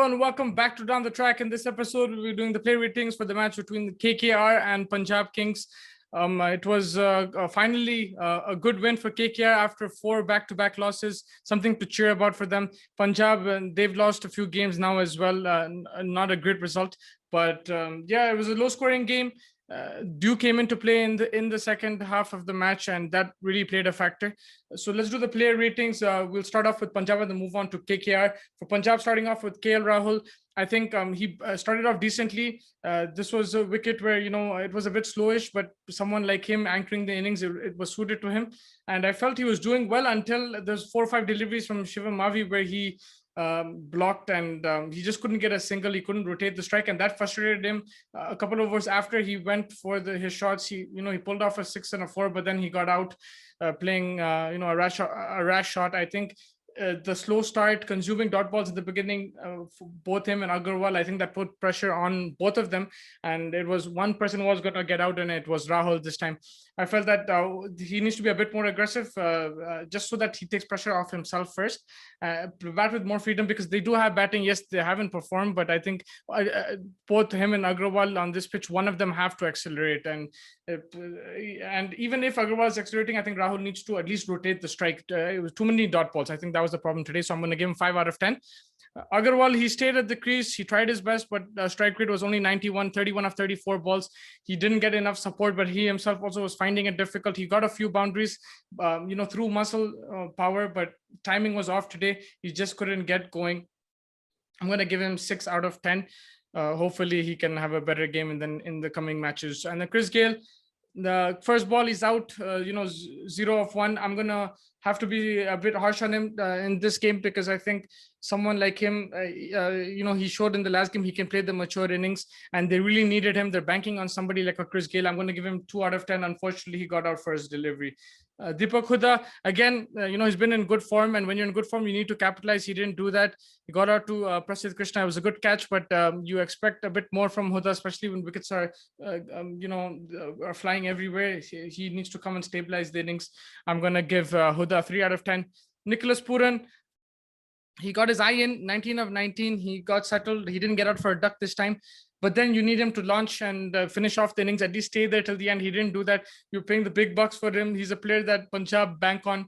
and welcome back to Down the Track. In this episode, we'll be doing the play ratings for the match between the KKR and Punjab Kings. It was finally a good win for KKR after 4 back-to-back losses, something to cheer about for them. Punjab, they've lost a few games now as well, not a great result. But yeah, it was a low-scoring game. Dew came into play in the second half of the match, and that really played a factor. So let's do the player ratings. We'll start off with Punjab and then move on to KKR. For Punjab, starting off with Rahul, I think he started off decently. This was a wicket where, it was a bit slowish, but someone like him anchoring the innings, it was suited to him. And I felt he was doing well until there's 4 or 5 deliveries from Shubman Gill where he blocked and he just couldn't get a single. He couldn't rotate the strike, and that frustrated him. A couple of overs after he went for his shots, he pulled off a 6 and a 4, but then he got out playing a rash shot. I think the slow start, consuming dot balls at the beginning for both him and Agarwal, I think that put pressure on both of them, and it was one person who was going to get out, and it was Rahul this time. I felt that he needs to be a bit more aggressive, just so that he takes pressure off himself first, bat with more freedom, because they do have batting. Yes, they haven't performed, but I think both him and Agarwal on this pitch, one of them have to accelerate. And even if Agarwal is accelerating, I think Rahul needs to at least rotate the strike. It was too many dot balls. I think that was the problem today. So I'm going to give him 5 out of 10. Agarwal, he stayed at the crease. He tried his best, but strike rate was only 91, 31 of 34 balls. He didn't get enough support, but he himself also was finding it difficult. He got a few boundaries, through muscle power, but timing was off today. He just couldn't get going. I'm going to give him 6 out of 10. Hopefully he can have a better game in the coming matches. And then Chris Gayle, the first ball is out, 0 of 1. I'm going to have to be a bit harsh on him in this game, because I think someone like him, he showed in the last game he can play the mature innings, and they really needed him. They're banking on somebody like a Chris Gayle. I'm going to give him 2 out of 10. Unfortunately, he got out for his delivery. Deepak Hooda, again, he's been in good form, and when you're in good form, you need to capitalize. He didn't do that. He got out to Prasidh Krishna. It was a good catch, but you expect a bit more from Hooda, especially when wickets are, are flying everywhere. He needs to come and stabilize the innings. I'm going to give Hooda 3 out of 10. Nicholas Puran, he got his eye in, 19 of 19. He got settled. He didn't get out for a duck this time. But then you need him to launch and finish off the innings, at least stay there till the end. He didn't do that. You're paying the big bucks for him. He's a player that Punjab bank on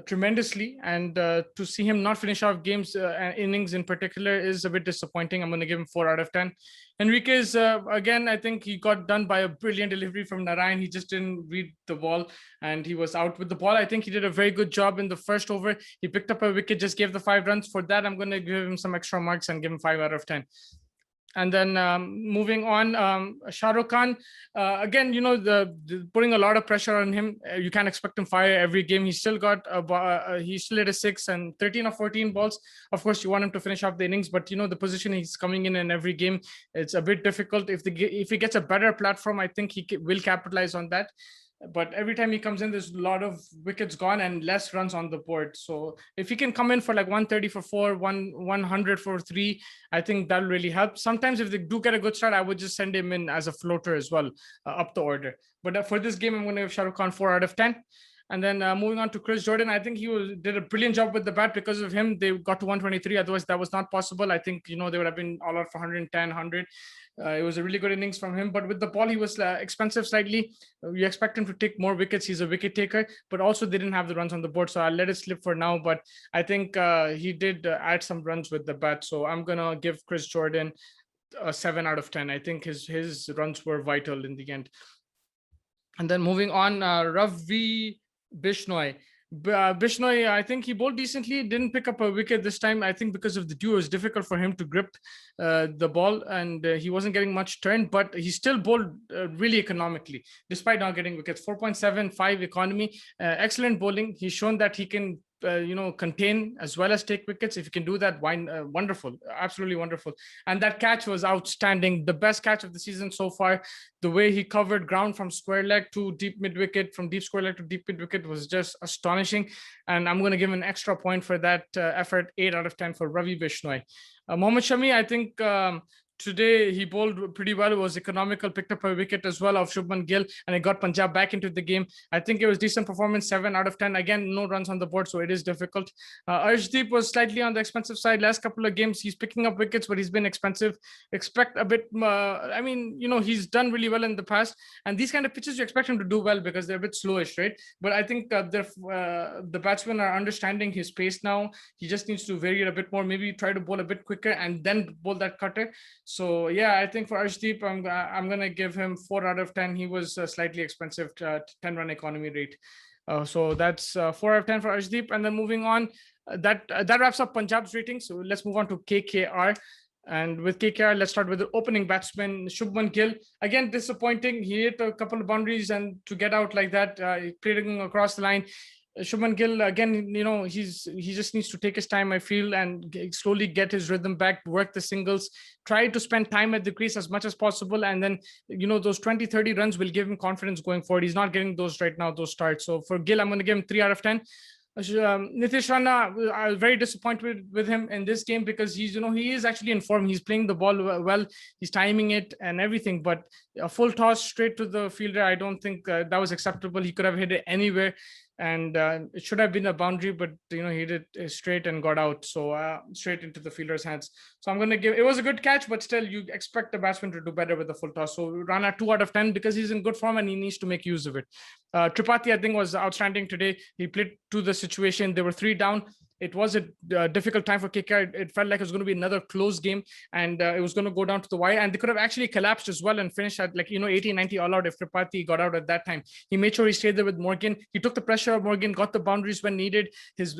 tremendously. And to see him not finish off games, innings in particular, is a bit disappointing. I'm going to give him 4 out of 10. Enriquez, again, I think he got done by a brilliant delivery from Narayan. He just didn't read the ball, and he was out with the ball. I think he did a very good job in the first over. He picked up a wicket, just gave the 5 runs. For that, I'm going to give him some extra marks and give him 5 out of 10. And then moving on, Shah Rukh Khan, again, putting a lot of pressure on him. You can't expect him fire every game. He still got he still hit a 6 and 13 or 14 balls. Of course, you want him to finish off the innings, but the position he's coming in every game, it's a bit difficult. If he gets a better platform, I think he will capitalize on that. But every time he comes in, there's a lot of wickets gone and less runs on the board. So if he can come in for like 130 for 4, 100 for 3, I think that'll really help. Sometimes if they do get a good start, I would just send him in as a floater as well, up the order. But for this game, I'm going to give Shah Rukh Khan 4 out of 10. And then moving on to Chris Jordan, I think he did a brilliant job with the bat. Because of him, they got to 123. Otherwise, that was not possible. I think, they would have been all out for 110, 100. It was a really good innings from him. But with the ball, he was expensive slightly. You expect him to take more wickets. He's a wicket taker. But also, they didn't have the runs on the board. So I'll let it slip for now. But I think he did add some runs with the bat. So I'm going to give Chris Jordan a 7 out of 10. I think his runs were vital in the end. And then moving on, Ravi Bishnoi. Bishnoi, I think he bowled decently, didn't pick up a wicket this time. I think because of the dew, it was difficult for him to grip the ball, and he wasn't getting much turn, but he still bowled really economically, despite not getting wickets. 4.75 economy, excellent bowling. He's shown that he can contain as well as take wickets. If you can do that, wonderful, absolutely wonderful. And that catch was outstanding, the best catch of the season so far. The way he covered ground from square leg to deep mid wicket, from deep square leg to deep mid wicket, was just astonishing. And I'm going to give him an extra point for that effort. 8 out of 10 for Ravi Bishnoi. Mohammad Shami, I think today he bowled pretty well. It was economical, picked up a wicket as well of Shubman Gill, and it got Punjab back into the game. I think it was decent performance, 7 out of 10. Again, no runs on the board, so it is difficult. Arshdeep was slightly on the expensive side. Last couple of games, he's picking up wickets, but he's been expensive. Expect a bit, he's done really well in the past. And these kind of pitches, you expect him to do well because they're a bit slowish, right? But I think the batsmen are understanding his pace now. He just needs to vary it a bit more, maybe try to bowl a bit quicker and then bowl that cutter. So yeah, I think for Arshdeep, I'm gonna give him 4 out of 10. He was slightly expensive, 10-run economy rate. So that's 4 out of 10 for Arshdeep. And then moving on, that wraps up Punjab's rating. So let's move on to KKR. And with KKR, let's start with the opening batsman, Shubman Gill. Again, disappointing. He hit a couple of boundaries, and to get out like that, playing across the line. Shubman Gill, again, he just needs to take his time, I feel, and slowly get his rhythm back, work the singles, try to spend time at the crease as much as possible. And then, those 20, 30 runs will give him confidence going forward. He's not getting those right now, those starts. So for Gill, I'm going to give him 3 out of 10. Nitish Rana, I was very disappointed with him in this game because he is actually in form. He's playing the ball well, he's timing it and everything, but a full toss straight to the fielder, I don't think that was acceptable. He could have hit it anywhere, and it should have been a boundary, but he hit it straight and got out, so straight into the fielder's hands. So I'm going to give, it was a good catch, but still you expect the batsman to do better with the full toss. So Rana 2 out of 10 because he's in good form and he needs to make use of it. Tripathi, I think, was outstanding today. He played to the situation. They were 3 down. It was a difficult time for KKR. It felt like it was going to be another close game, and it was going to go down to the wire. And they could have actually collapsed as well and finished at 80, 90 all out if Tripathi got out at that time. He made sure he stayed there with Morgan. He took the pressure of Morgan, got the boundaries when needed. His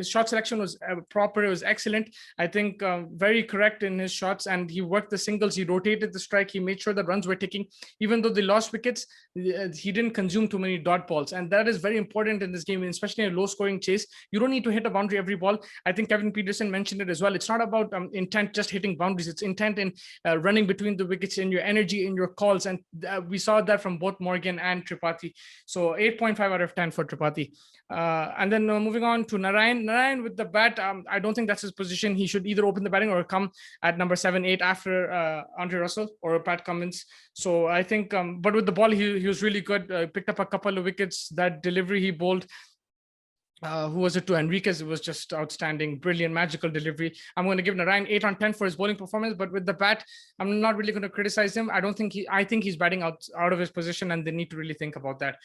shot selection was proper. It was excellent. I think very correct in his shots, and he worked the singles. He rotated the strike. He made sure the runs were ticking. Even though they lost wickets, he didn't consume too many dot balls, and that is very important in this game, especially in a low-scoring chase. You don't need to hit a boundary every ball. I think Kevin Peterson mentioned it as well. It's not about intent just hitting boundaries. It's intent in running between the wickets, in your energy, in your calls, and we saw that from both Morgan and Tripathi. So 8.5 out of 10 for Tripathi. And then moving on to Narayan with the bat. I don't think that's his position. He should either open the batting or come at number 7, 8 after Andre Russell or Pat Cummins. So I think, but with the ball, he was really good. Picked up a couple of wickets. That delivery he bowled, who was it to? Enriquez. It was just outstanding, brilliant, magical delivery. I'm going to give Narayan 8 on 10 for his bowling performance, but with the bat, I'm not really going to criticize him. I think he's batting out of his position, and they need to really think about that.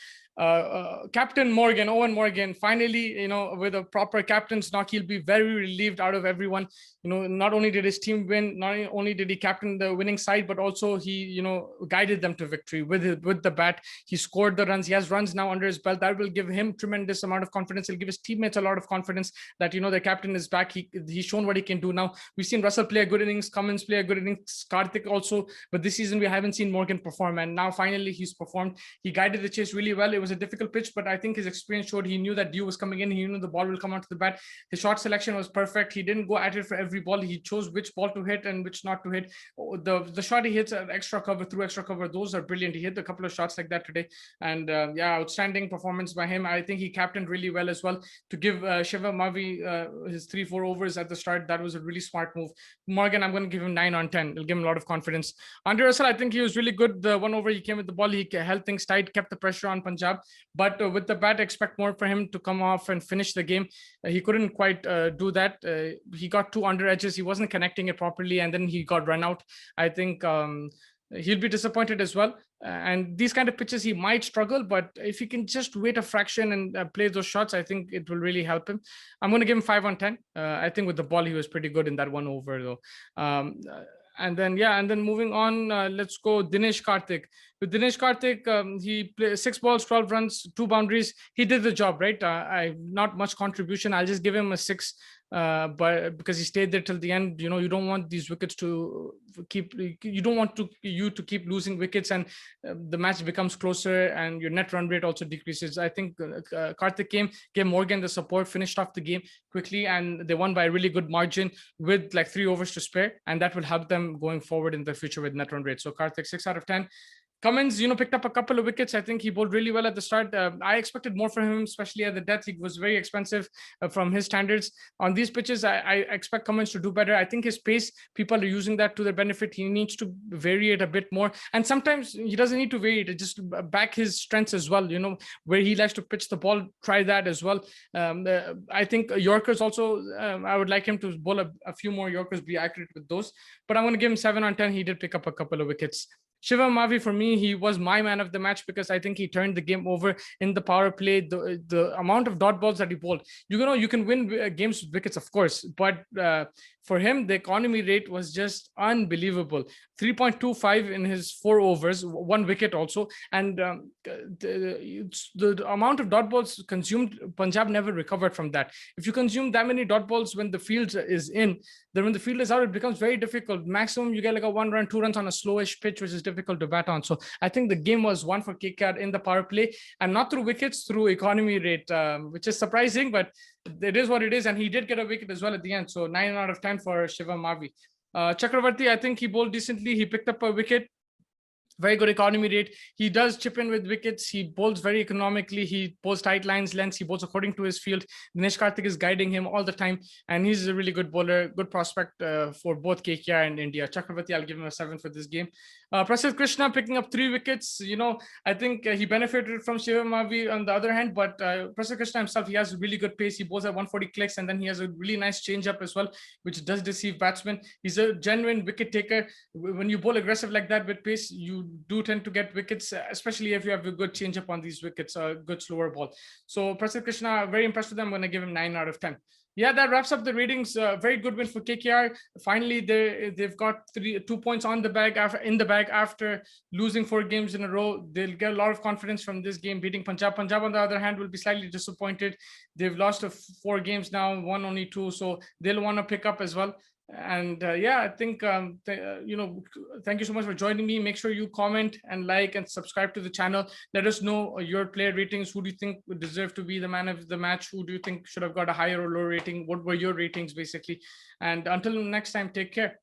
Captain Morgan, Owen Morgan, finally, with a proper captain's knock, he'll be very relieved out of everyone. Not only did his team win, not only did he captain the winning side, but also he, guided them to victory with the bat. He scored the runs. He has runs now under his belt. That will give him tremendous amount of confidence. He'll give his teammates a lot of confidence that, the captain is back. He's shown what he can do now. We've seen Russell play a good innings, Cummins play a good innings, Karthik also, but this season we haven't seen Morgan perform, and now finally he's performed. He guided the chase really well. It was a difficult pitch, but I think his experience showed. He knew that dew was coming in. He knew the ball will come onto the bat. His shot selection was perfect. He didn't go at it for every ball. He chose which ball to hit and which not to hit. The shot he hits at extra cover, through extra cover, those are brilliant. He hit a couple of shots like that today, and outstanding performance by him. I think he captained really well as well to give Shiva Mavi his 3-4 overs at the start. That was a really smart move. Morgan, I'm going to give him 9 on 10. It'll give him a lot of confidence. Andre Russell, I think he was really good. The one over he came with the ball, he held things tight, kept the pressure on Punjab. But with the bat, expect more for him to come off and finish the game. He couldn't quite do that. He got 2 under edges. He wasn't connecting it properly, and then he got run out. I think he'll be disappointed as well. And these kind of pitches, he might struggle, but if he can just wait a fraction and play those shots, I think it will really help him. I'm going to give him 5 on 10. I think with the ball, he was pretty good in that one over, though. And then moving on, let's go Dinesh Karthik. With Dinesh Karthik, he played 6 balls, 12 runs, 2 boundaries. He did the job, right? Not much contribution. I'll just give him a 6. But because he stayed there till the end, you don't want these wickets to keep. You don't want you to keep losing wickets, and the match becomes closer, and your net run rate also decreases. I think Karthik gave Morgan the support, finished off the game quickly, and they won by a really good margin with like 3 overs to spare, and that will help them going forward in the future with net run rate. So Karthik 6 out of 10. Cummins, picked up a couple of wickets. I think he bowled really well at the start. I expected more from him, especially at the death. He was very expensive from his standards. On these pitches, I expect Cummins to do better. I think his pace, people are using that to their benefit. He needs to vary it a bit more. And sometimes he doesn't need to vary it, just back his strengths as well, where he likes to pitch the ball, try that as well. I think Yorkers also, I would like him to bowl a few more Yorkers, be accurate with those. But I'm going to give him 7 on 10. He did pick up a couple of wickets. Shivam Mavi, for me, he was my man of the match because I think he turned the game over in the power play. The amount of dot balls that he bowled, you can win games with wickets, of course, but for him, the economy rate was just unbelievable. 3.25 in his 4 overs, 1 wicket also. And the amount of dot balls consumed, Punjab never recovered from that. If you consume that many dot balls when the field is in, then when the field is out, it becomes very difficult. Maximum, you get like a 1 run, 2 runs on a slowish pitch, which is difficult to bat on. So I think the game was won for KKR in the power play, and not through wickets, through economy rate, which is surprising, but it is what it is. And he did get a wicket as well at the end. So 9 out of 10 for Shivam Mavi. Chakravarti, I think he bowled decently. He picked up a wicket. Very good economy rate. He does chip in with wickets. He bowls very economically. He bowls tight lines, lengths. He bowls according to his field. Dinesh Karthik is guiding him all the time, and he's a really good bowler, good prospect for both KKR and India. Chakravarti, I'll give him a 7 for this game. Prasidh Krishna picking up 3 wickets. I think he benefited from Shivam Mavi on the other hand, but Prasidh Krishna himself, he has really good pace. He bowls at 140 clicks, and then he has a really nice change-up as well, which does deceive batsmen. He's a genuine wicket taker. When you bowl aggressive like that with pace, you do tend to get wickets, especially if you have a good change-up on these wickets, a good slower ball. So Prasidh Krishna, very impressed with them. I'm going to give him 9 out of 10. Yeah, that wraps up the ratings. Very good win for KKR. Finally, they've got 2 points in the bag after losing 4 games in a row. They'll get a lot of confidence from this game beating Punjab. Punjab, on the other hand, will be slightly disappointed. They've lost 4 games now, won only 2, so they'll want to pick up as well. And yeah, I think thank you so much for joining me. Make sure you comment and like and subscribe to the channel. Let us know your player ratings. Who do you think would deserve to be the man of the match? Who do you think should have got a higher or lower rating? What were your ratings basically? And until next time, take care.